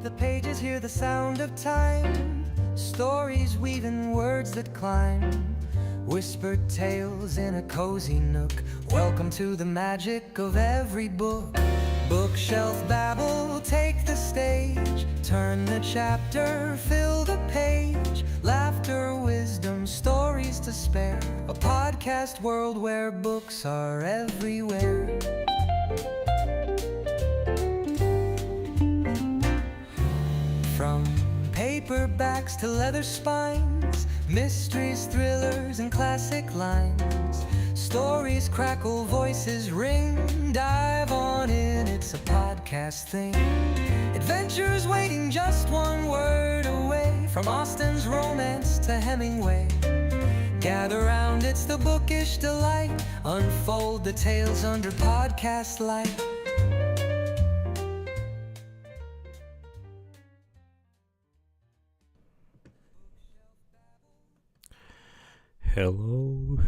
the pages, hear the sound of time. Stories weaving words that climb. Whispered tales in a cozy nook. Welcome to the magic of every book. Bookshelf babble, take the stage. Turn the chapter, fill the page. Laughter, wisdom, stories to spare. A podcast world where books are everywhere. From paperbacks to leather spines, mysteries, thrillers, and classic lines. Stories crackle, voices ring. Dive on in, it's a podcast thing. Adventures waiting just one word away. From Austen's romance to Hemingway. Gather round, it's the bookish delight. Unfold the tales under podcast light.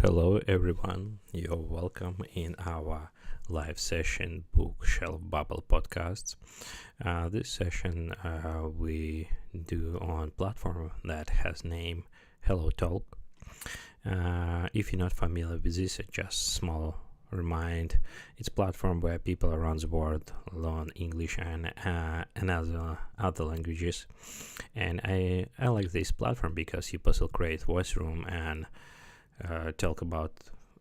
Hello everyone. You're welcome in our live session Bookshelf Babble podcast. This session we do on platform that has name HelloTalk. If you're not familiar with this, just small remind, it's a platform where people around the world learn English and other languages. And I like this platform because you also create voice room and talk about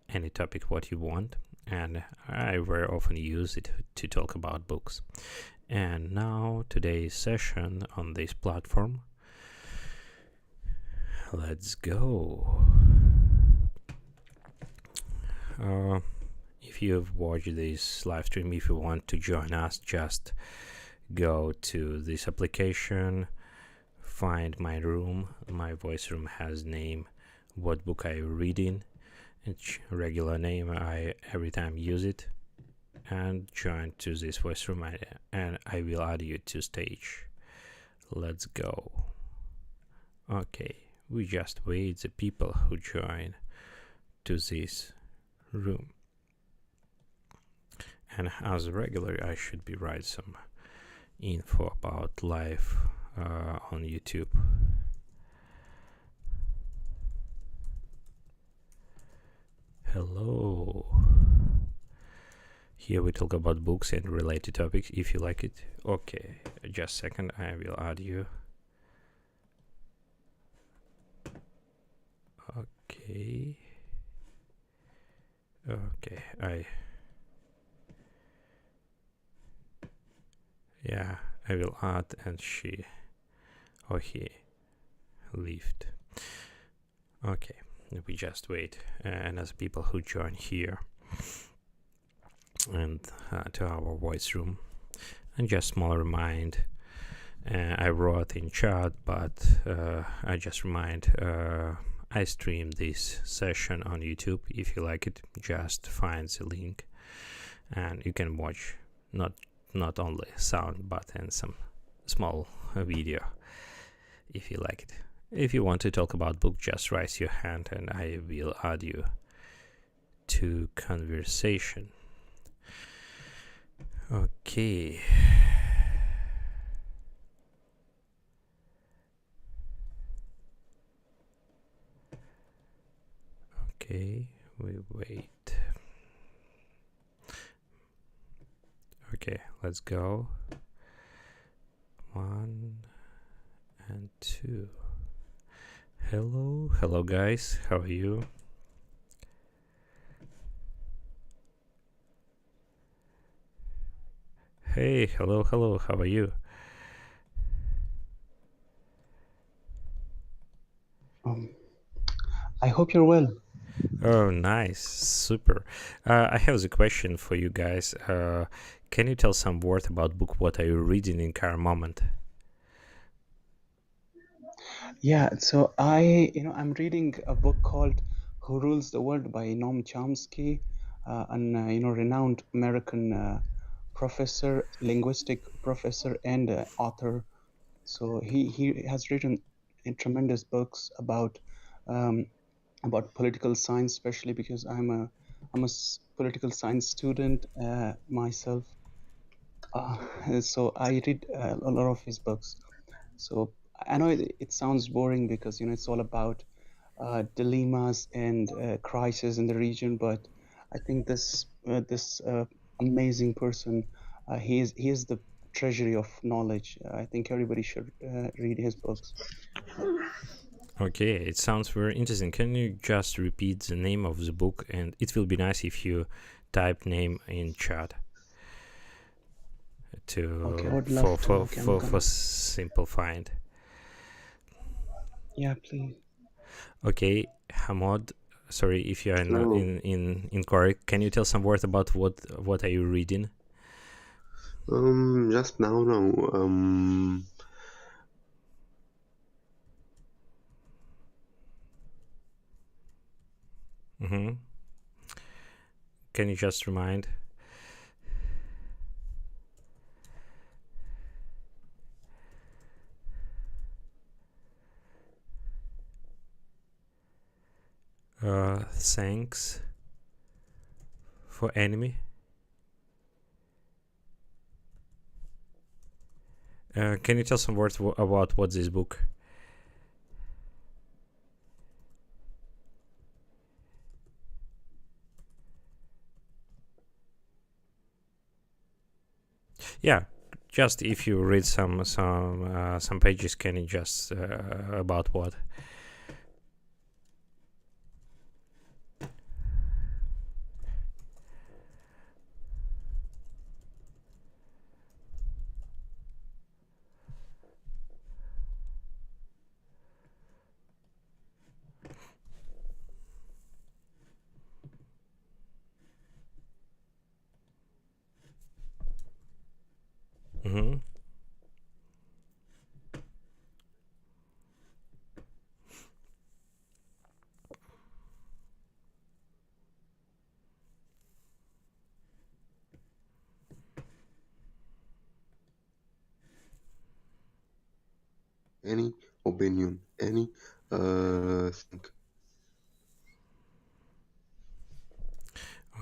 any topic what you want, and I very often use it to talk about books. And now today's session on this platform, let's go. If you've watched this live stream, if you want to join us, just go to this application, find my room. My voice room has name what book I reading, it's regular name. I every time use it, and join to this voice room, and I will add you to stage. Let's go. Okay, we just wait the people who join to this room. And as regular, I should be write some info about live on YouTube. Hello. Here we talk about books and related topics. If you like it, okay. Just a second, I will add you. Okay. I will add, and she or he left. Okay. We just wait, and as people who join here and to our voice room. And just small remind, I wrote in chat, but I just remind, I stream this session on YouTube. If you like it, just find the link and you can watch not only sound but and some small video if you like it. If you want to talk about book, just raise your hand and I will add you to conversation. Okay. Okay, we wait. Okay, let's go. 1 and 2. Hello guys, how are you? Hey, hello, how are you? I hope you're well. Oh, nice, super. I have a question for you guys. Can you tell some word about book? What are you reading in current moment? Yeah, so I'm reading a book called Who Rules the World by Noam Chomsky, an renowned American professor, linguistic professor, and author. So he has written tremendous books about political science, especially because I'm a political science student myself. So I read a lot of his books. So I know it sounds boring because it's all about dilemmas and crisis in the region, but I think this amazing person, he is the treasury of knowledge. I think everybody should read his books. Okay, it sounds very interesting. Can you just repeat the name of the book? And it will be nice if you type name in chat Okay, I to would love to. Okay, I'm for gonna. simplifying. Yeah, please. Okay, Hamad. Sorry if you are Oh, incorrect. Can you tell some words about what are you reading? just now, no. Mm-hmm. Can you just remind? Thanks for enemy. Can you tell some words about what this book? Yeah, just if you read some pages, can you just about what? Mm-hmm. Any opinion, any thing.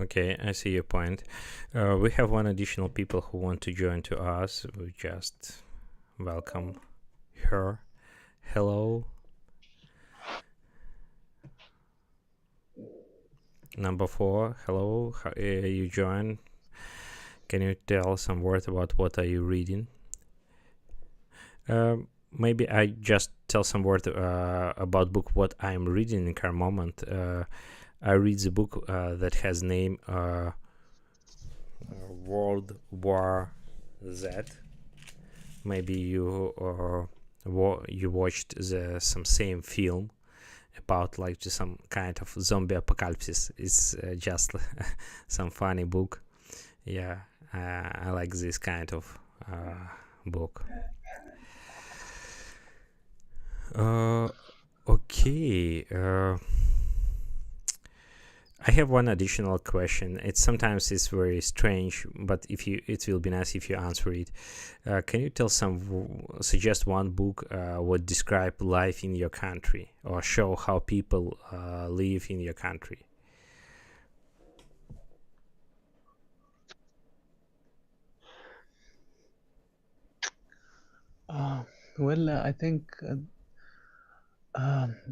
Okay, I see your point. We have one additional people who want to join to us. We just welcome her. Hello, number 4. Hello, you join. Can you tell some words about what are you reading? Maybe I just tell some word about book what I'm reading in current moment. I read the book that has name World War Z. Maybe you watched some same film about like just some kind of zombie apocalypse. It's just some funny book. Yeah, I like this kind of book. Uh, okay. I have one additional question. It sometimes is very strange, but if you, it will be nice if you answer it. Can you tell suggest one book would describe life in your country or show how people live in your country? Uh, well, I think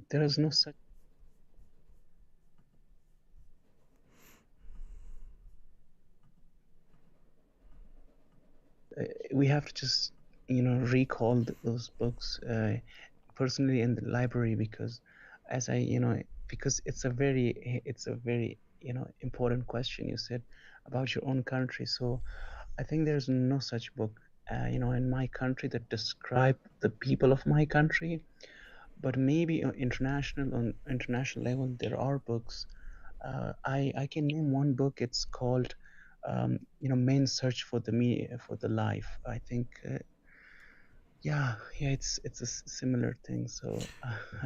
there is no such. We have to just recall those books personally in the library, because as I because it's a very important question you said about your own country. So I think there's no such book in my country that describe the people of my country, but maybe on international level there are books. I can name one book. It's called Men's Search for the Life. I think yeah, it's a similar thing. So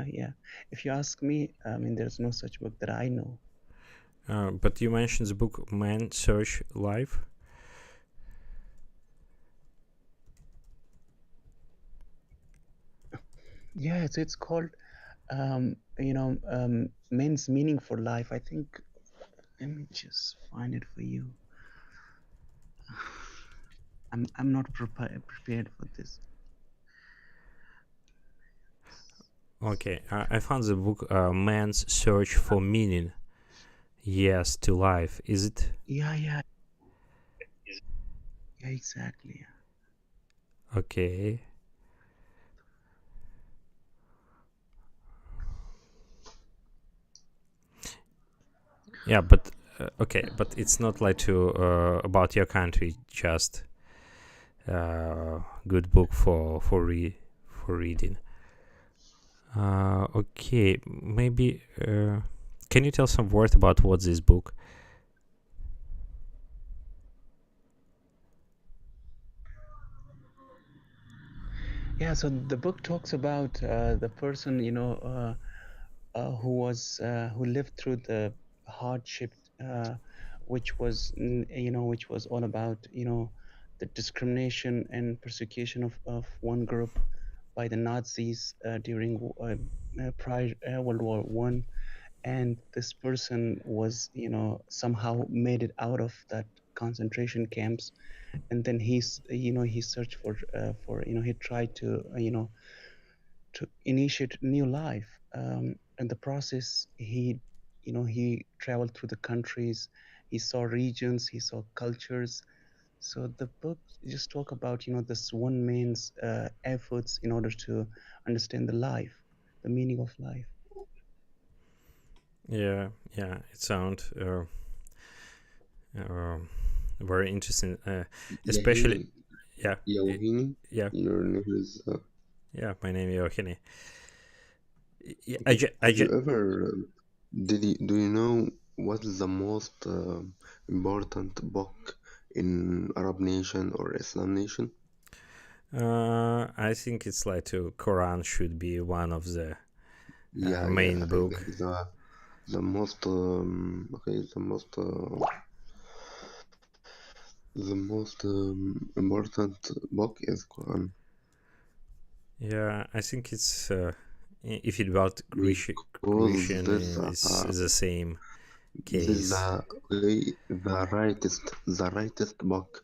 yeah, if you ask me, I mean, there's no such book that I know. But you mentioned the book Man Search Life. Yeah, it's called Men's Meaning for Life. I think. Let me just find it for you. I'm not prepared for this. Okay, I found the book Man's Search for Meaning. Yes to Life. Is it? Yeah, exactly. Okay. Yeah, but okay, but it's not like to about your country. Just good book for reading. Okay, maybe. Can you tell some word about what's this book? Yeah, so the book talks about the person, who lived through the hardship, which was all about, the discrimination and persecution of one group by the Nazis during prior World War One, and this person was, somehow made it out of that concentration camps, and then he searched for he tried to initiate new life. In the process, he traveled through the countries, he saw regions, he saw cultures. So the book just talk about this one man's efforts in order to understand the life, the meaning of life. Yeah, it sounds very interesting. Especially, Yahini, yeah, Yauhini, yeah, your name is. yeah. My name is Yohini. Yeah, Okay. Have you ever? Do you know what is the most important book in Arab nation or Islam nation? I think it's like to Quran should be one of the Yeah. main I think book. the most okay, the most important book is Quran Yeah, I think it's if it's about because Christian, it's the same this is case. the rightest book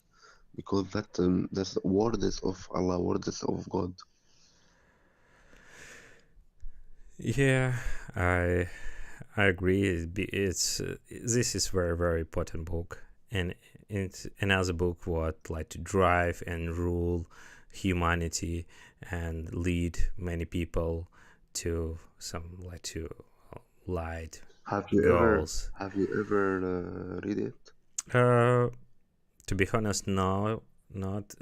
because that's words of Allah, words of God. Yeah, I agree. It's this is very important book, and it's another book what like to drive and rule humanity and lead many people to some like to light goals. Have you ever read it? Uh, to be honest, no, not.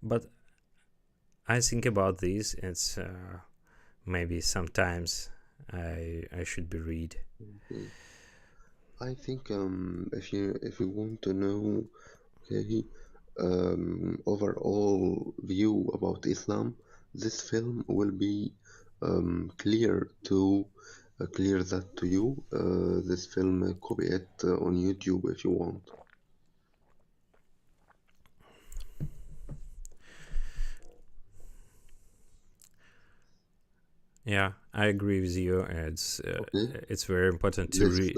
But I think about this. It's maybe sometimes I should be read. Okay. I think if you want to know, okay, overall view about Islam, this film will be clear that to you. This film, copy it on YouTube if you want. Yeah, I agree with you. Okay, It's very important to this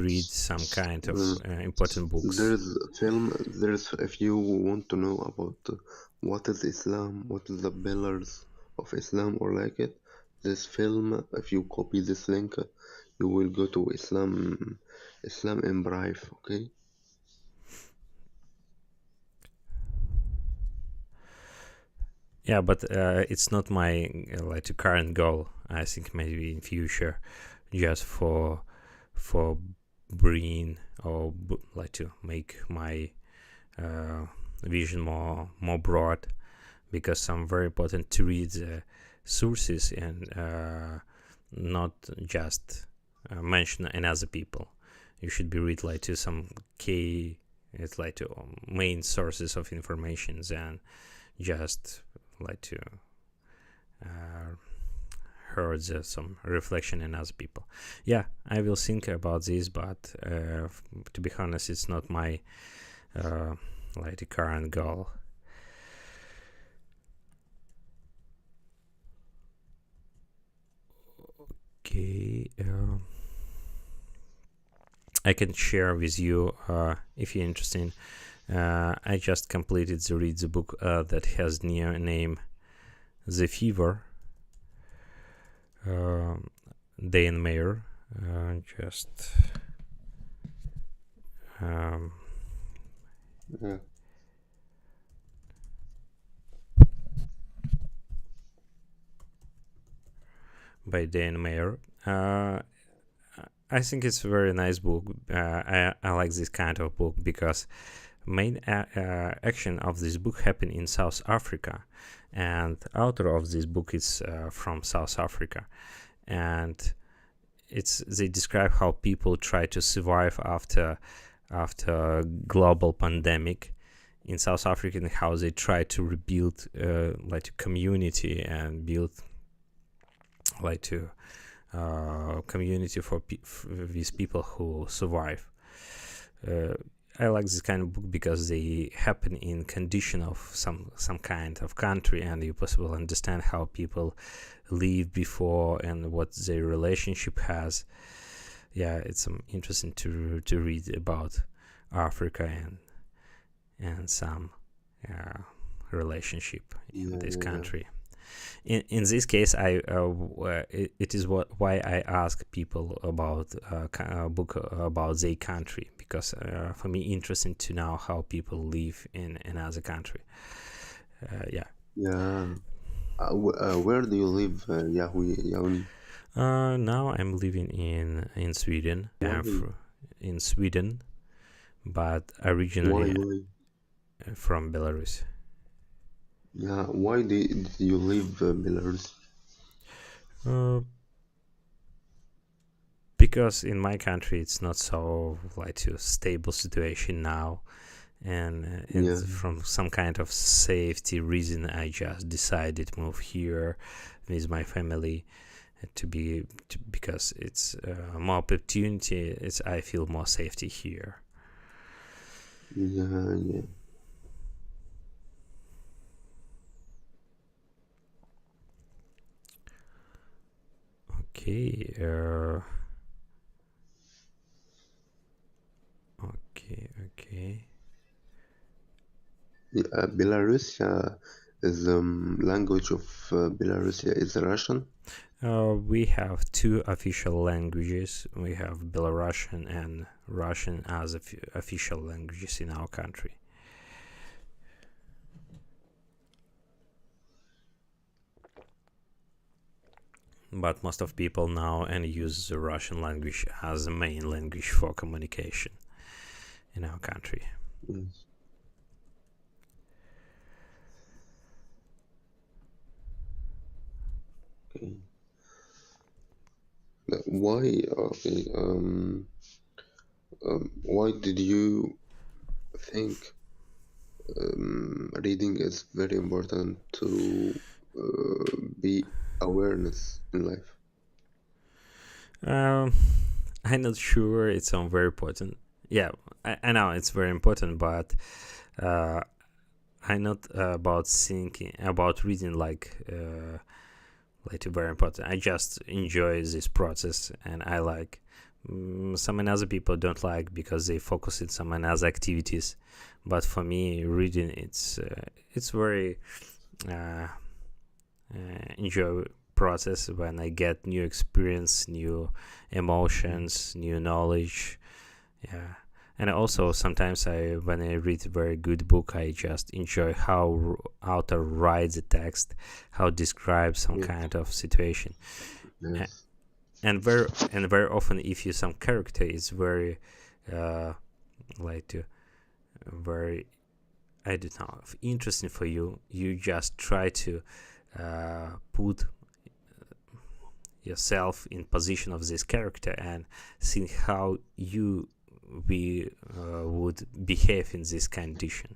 read some kind of uh, important books. there's a film. There's if you want to know about what is Islam, what is the pillars of Islam or like it. This film, if you copy this link, you will go to Islam in Brief. Okay. Yeah, but it's not my like current goal. I think maybe in future, just for bring or like to make my vision more broad, because some very important to read the sources and not just mention another people. You should be read like to some key, it's like to main sources of information and just like to uh, heard some reflection in other people. Yeah, I will think about this, but to be honest, it's not my like the current goal. Okay, I can share with you if you're interested I just completed to read the book that has near name The Fever, Dan Mayer. Just Yeah. by Dan Mayer. I think it's a very nice book. I like this kind of book because main action of this book happened in South Africa, and author of this book is from South Africa, and they describe how people try to survive after global pandemic in South Africa, and how they try to rebuild like a community and build like to community for these people who survive. I like this kind of book because they happen in condition of some kind of country, and you possibly understand how people lived before and what their relationship has. Yeah, it's interesting to read about Africa and some relationship in this country. In this case, it is why I ask people about a book about their country, because for me interesting to know how people live in another country. Yeah. Where do you live, Yauni? Now I'm living in Sweden. In Sweden, but originally from Belarus. Yeah, why did you leave Belarus? Because in my country it's not so like a stable situation now, and from some kind of safety reason I just decided to move here with my family because it's more opportunity. I feel more safety here. Yeah. Okay. Okay. Belarus is the language of Belarus is Russian. We have two official languages. We have Belarusian and Russian as official languages in our country. But most of people now and use the Russian language as the main language for communication in our country. Yes. Okay. Why? Okay. Why did you think reading is very important to be awareness in life? I'm not sure it's very important. Yeah, I know it's very important, but I'm not about thinking about reading like very important. I just enjoy this process, and I like. Some other people don't like because they focus on some other activities, but for me, reading it's very enjoy process when I get new experience, new emotions, new knowledge. Yeah. And also sometimes when I read a very good book, I just enjoy how author writes the text, how describes some kind of situation. Yes. And very often, if you some character is very very, I don't know, interesting for you, you just try to put yourself in position of this character and think how you would behave in this condition.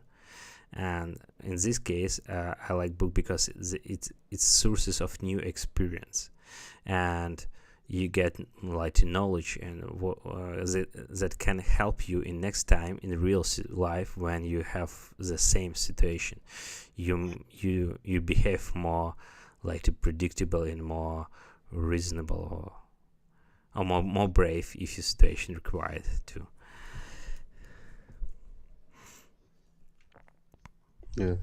And in this case, I like book because it's sources of new experience, and you get like knowledge and that can help you in next time in real life when you have the same situation. You behave more like predictable and more reasonable, or more brave if your situation required to. Yes.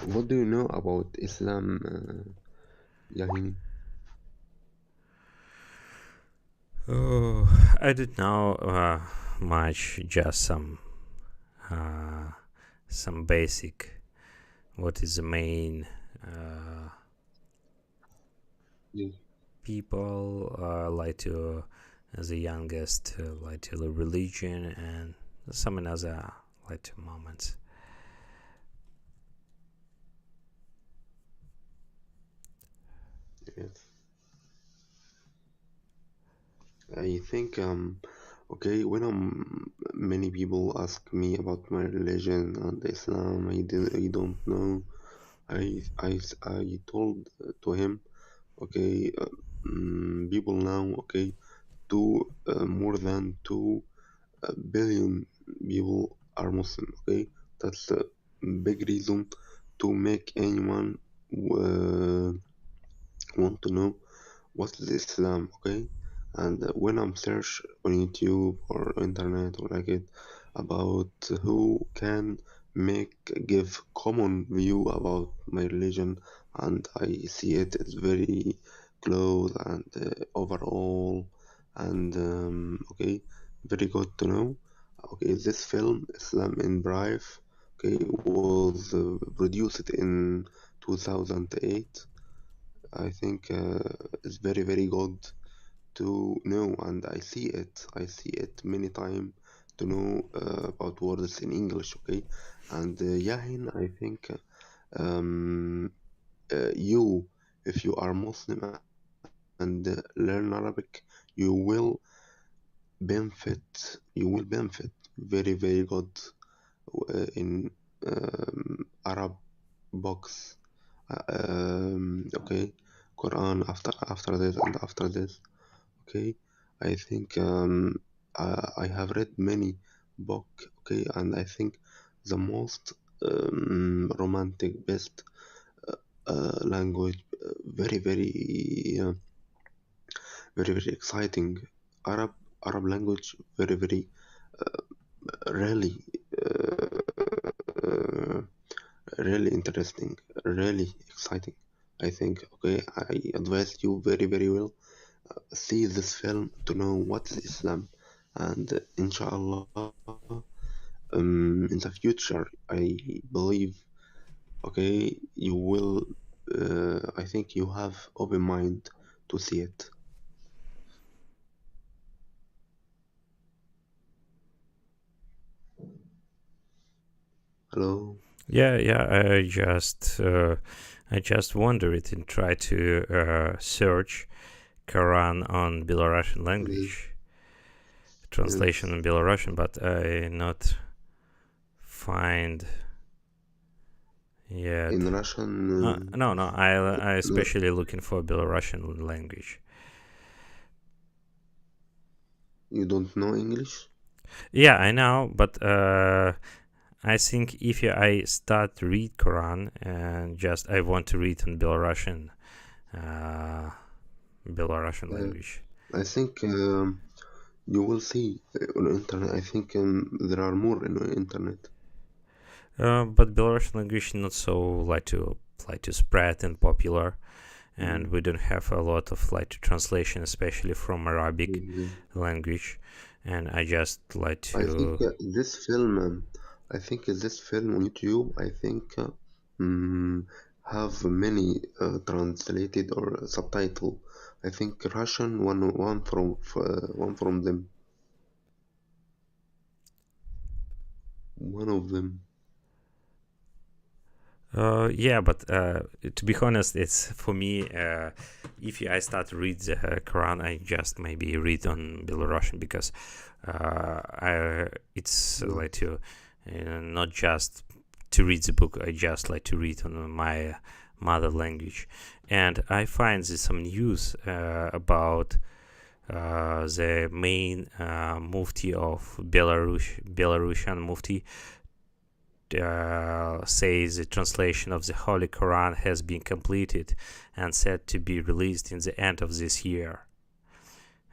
What do you know about Islam, Yahin? Oh, I don't know much, just uh, some basic. What is the main Yes. people like to the youngest like to the religion and some another like to moments. Yes. I think okay, when many people ask me about my religion and Islam, I don't know. I told to him, okay, people now, okay, more than 2 billion people are Muslim. Okay, that's a big reason to make anyone uh, want to know what is Islam. Okay, and when I'm search on YouTube or internet or like it about who can make give common view about my religion, and I see it is very close and overall and okay, very good to know. Okay, this film Islam in Brief, okay, was produced in 2008. I think it's very very good to know, and I see it many times to know about words in English. Okay, and Yahin, I think you, if you are Muslim and learn Arabic, you will benefit very very good in Arab books. Okay, Quran after this and after this. Okay, I think I have read many book. Okay, and I think the most romantic, best language, very very exciting. Arab language, very very really uh, really interesting, really exciting. I think. Okay, I advise you very very well see this film to know what is Islam, and inshallah, in the future, I believe, okay, you will. I think you have open mind to see it. Hello, Yeah, I just wonder it and try to search Quran on Belarusian yes, language, yes. translation in Belarusian, but I not find yet. In Russian, No, I no, especially looking for Belarusian language. you don't know English. Yeah, I know, but I think if I start to read Quran and just I want to read in uh, Belarusian Uh, language. I think you will see on internet. I think there are more in the internet. But Belarusian language is not so like to spread and popular, and Mm, we don't have a lot of like to translation, especially from Arabic yeah. language. And I just like I think to I think this film on YouTube, I think mm, have many translated or subtitle. I think Russian one from them, one of them. yeah, but to be honest, it's for me. If I start to read the Quran, I just maybe read on Belarusian because it's Yeah. like to not just to read the book. I just like to read on my mother language, and I find there's some news about the main mufti of Belarusian mufti says the translation of the Holy Quran has been completed and said to be released in the end of this year.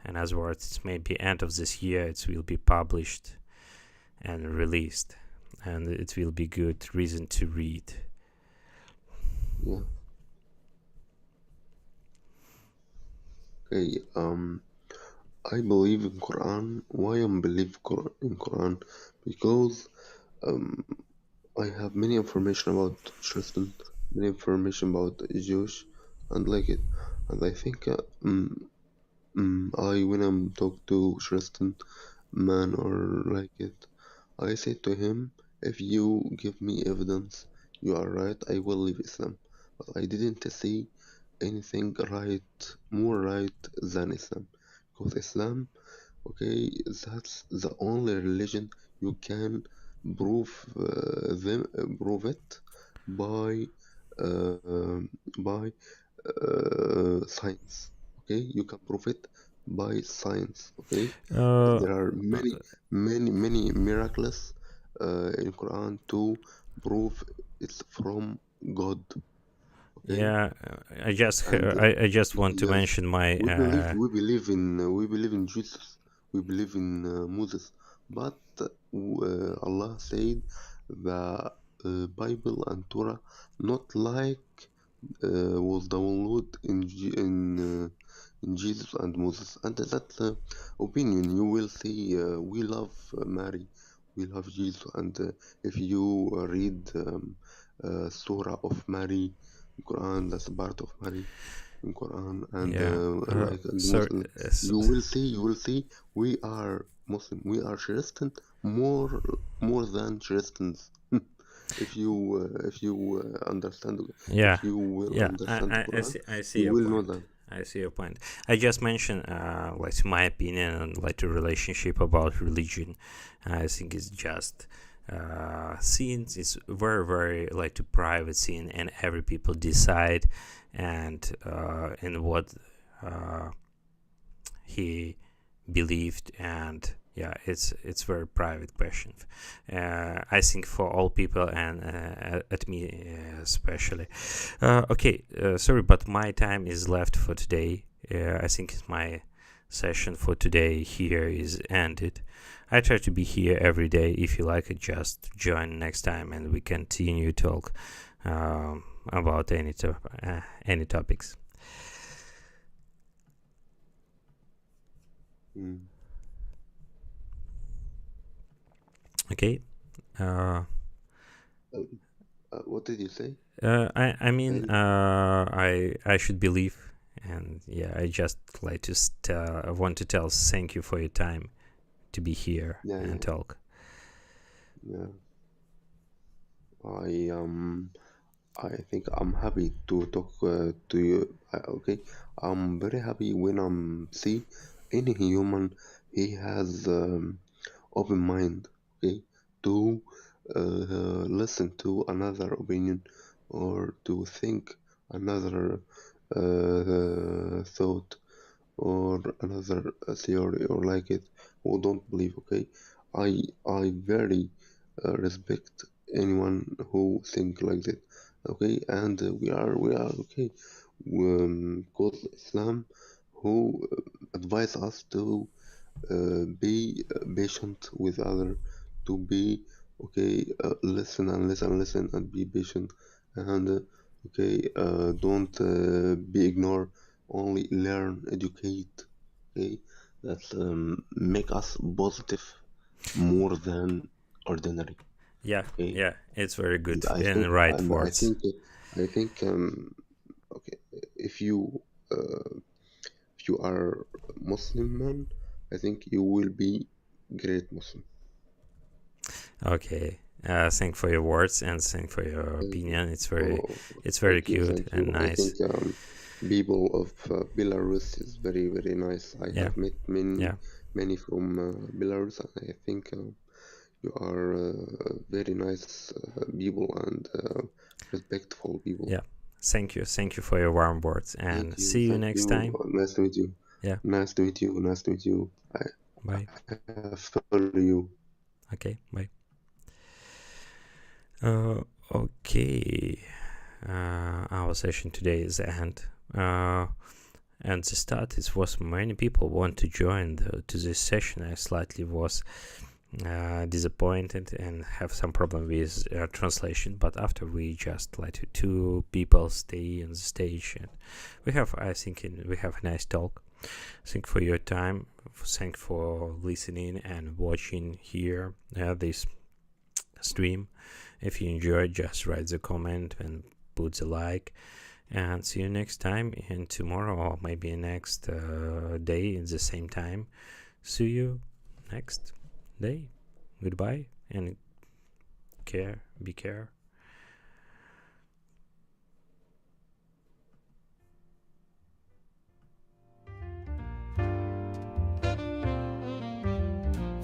In other words, maybe end of this year it will be published and released. and it will be good reason to read. Yeah. Okay. I believe in Quran. Why I believe in Quran? Because um, I have many information about Tristan, many information about Jewish, and like it. And I think I when I'm talk to Tristan, man, or like it, I say to him, if you give me evidence, you are right, I will leave Islam. But I didn't see anything right, more right than Islam. Because Islam, okay, that's the only religion you can prove prove it by uh, by science. Okay, you can prove it by science. Okay, Uh, there are many miracles in Quran to prove it's from God. Okay, yeah, and I just want to yes, mention my we believe in Jesus. We believe in Moses. But Allah said the Bible and Torah not like was download in Jesus and Moses. And that opinion you will see. We love Mary. We love Jesus. And if you read Surah of Mary in Quran, that's part of Mary in Quran, and yeah. like and Sorry. Muslim, you will see we are Muslim, we are Christian more than Christians. If you understand, Yeah, if you will yeah. understand Quran, I see you your will know point. that. I see your point. I just mentioned, like my opinion on like the relationship about religion. I think it's just scenes. It's very like a private scene, and every people decide, and what he believed, and yeah, it's very private question. I think for all people, and at me especially. Okay, sorry, but my time is left for today. I think my session for today here is ended. I try to be here every day. If you like it, just join next time, and we continue talk about any topics. Mm. Okay. Uh, What did you say? I mean, I, I should believe, and yeah, I just like to I want to tell thank you for your time to be here yeah, and yeah, talk. yeah. I I think I'm happy to talk to you. Okay, I'm very happy when I'm see any human he has open mind. Okay, to listen to another opinion or to think another thought or another theory or like it who don't believe. Okay, I very respect anyone who think like that. Okay, and we are okay. Called Islam who advise us to be patient with other, to be okay, listen and listen and be patient, and okay, don't be ignore, only learn, educate. Okay, that make us positive more than ordinary. Yeah, Okay, yeah, it's very and good in right I words. think okay, if you uh, if you are Muslim man, I think you will be great Muslim. Okay. Thank for your words and thank for your Thank you. opinion. Oh, It's very cute thank you. and I think nice. people of Belarus is very nice. I Yeah, have met yeah, many from Belarus, and I think you are very nice people and respectful people. yeah. Thank you for your warm words, and see you Thank next you. time. Nice to meet you. Yeah, Nice to meet you. Nice to meet you. bye. I follow you. Okay, bye. Uh, okay. Our session today is the end. And the start is was many people want to join to this session. I slightly was disappointed and have some problem with translation, but after we just let two people stay on the stage, and we have, I think, we have a nice talk. Thank for your time. Thank for listening and watching here this stream. If you enjoyed, just write the comment and put the like, and see you next time, and tomorrow or maybe next day at the same time. See you next day. Goodbye, and be care.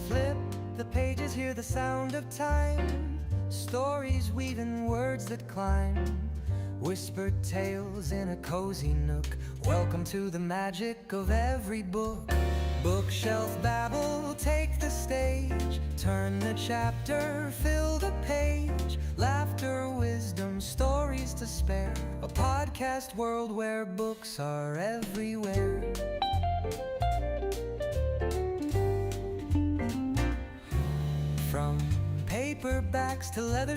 Flip the pages, hear the sound of time. Stories weaving words that climb. Whispered tales in a cozy nook. Welcome to the magic of every book. Bookshelf babble, take the stage. Turn the chapter, fill the page. Laughter, wisdom, stories to spare. A podcast world where books are everywhere. From paperbacks to leather